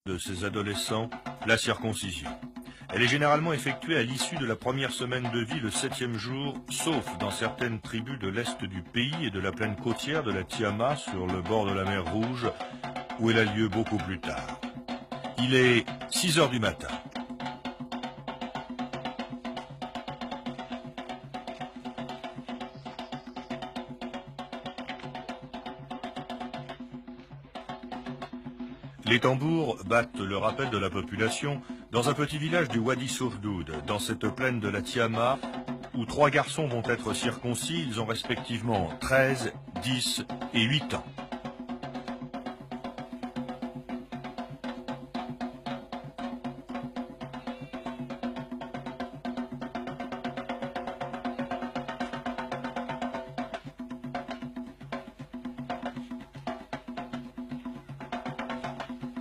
de ces adolescents, la circoncision. Elle est généralement effectuée à l'issue de la première semaine de vie, le 7e jour, sauf dans certaines tribus de l'est du pays et de la plaine côtière de la Tiama, sur le bord de la mer Rouge, où elle a lieu beaucoup plus tard. Il est 6 heures du matin. Les tambours battent le rappel de la population dans un petit village du Wadi Sourdoud, dans cette plaine de la Tiama, où 3 garçons vont être circoncis. Ils ont respectivement 13, 10 et 8 ans.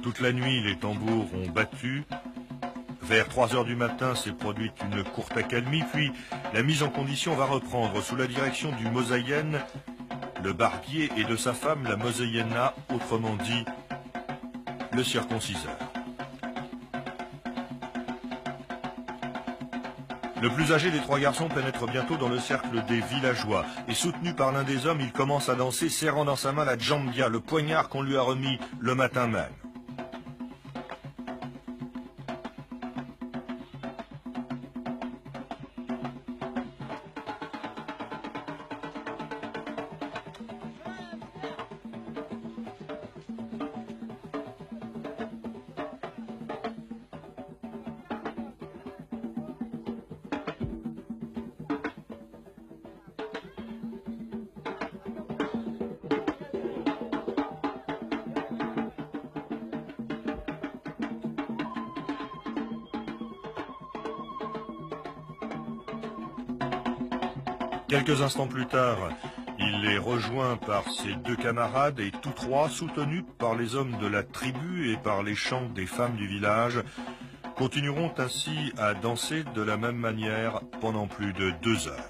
Toute la nuit, les tambours ont battu. Vers 3 heures du matin s'est produite une courte accalmie, puis la mise en condition va reprendre sous la direction du mosaïen, le barbier, et de sa femme, la mosaïenna, autrement dit, le circonciseur. Le plus âgé des 3 garçons pénètre bientôt dans le cercle des villageois, et soutenu par l'un des hommes, il commence à danser, serrant dans sa main la djambia, le poignard qu'on lui a remis le matin même. Quelques instants plus tard, il est rejoint par ses 2 camarades et tous 3, soutenus par les hommes de la tribu et par les chants des femmes du village, continueront ainsi à danser de la même manière pendant plus de 2 heures.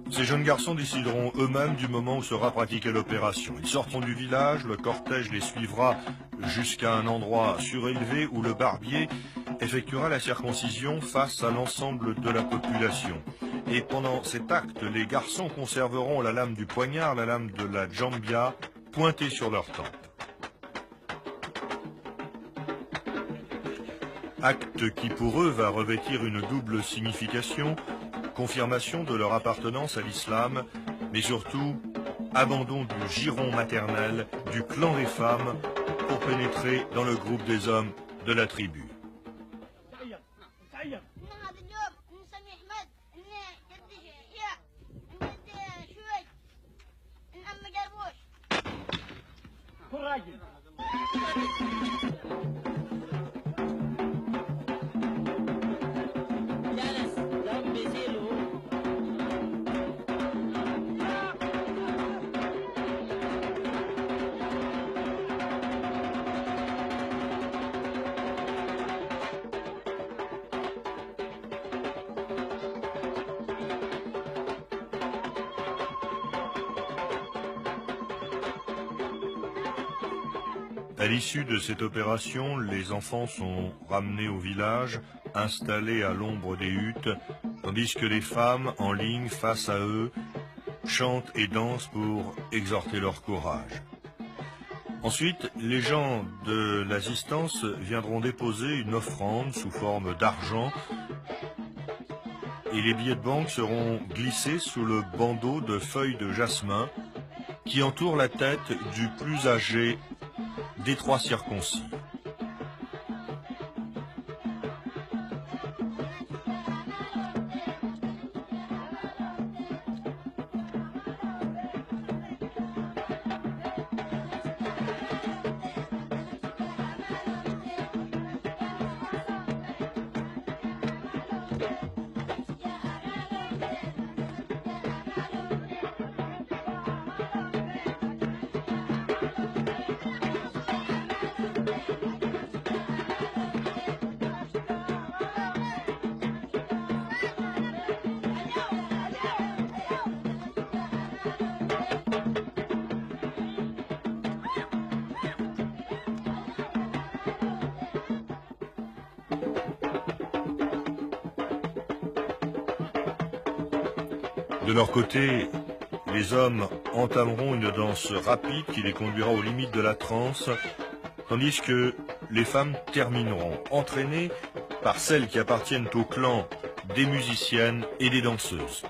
Ces jeunes garçons décideront eux-mêmes du moment où sera pratiquée l'opération. Ils sortiront du village, le cortège les suivra jusqu'à un endroit surélevé où le barbier effectuera la circoncision face à l'ensemble de la population. Et pendant cet acte, les garçons conserveront la lame du poignard, la lame de la djambia, pointée sur leur tempe. Acte qui pour eux va revêtir une double signification: confirmation de leur appartenance à l'islam, mais surtout abandon du giron maternel, du clan des femmes, pour pénétrer dans le groupe des hommes de la tribu. À l'issue de cette opération, les enfants sont ramenés au village, installés à l'ombre des huttes, tandis que les femmes, en ligne face à eux, chantent et dansent pour exhorter leur courage. Ensuite, les gens de l'assistance viendront déposer une offrande sous forme d'argent, et les billets de banque seront glissés sous le bandeau de feuilles de jasmin qui entoure la tête du plus âgé des 3 circoncis. De leur côté, les hommes entameront une danse rapide qui les conduira aux limites de la transe, tandis que les femmes termineront, entraînées par celles qui appartiennent au clan des musiciennes et des danseuses.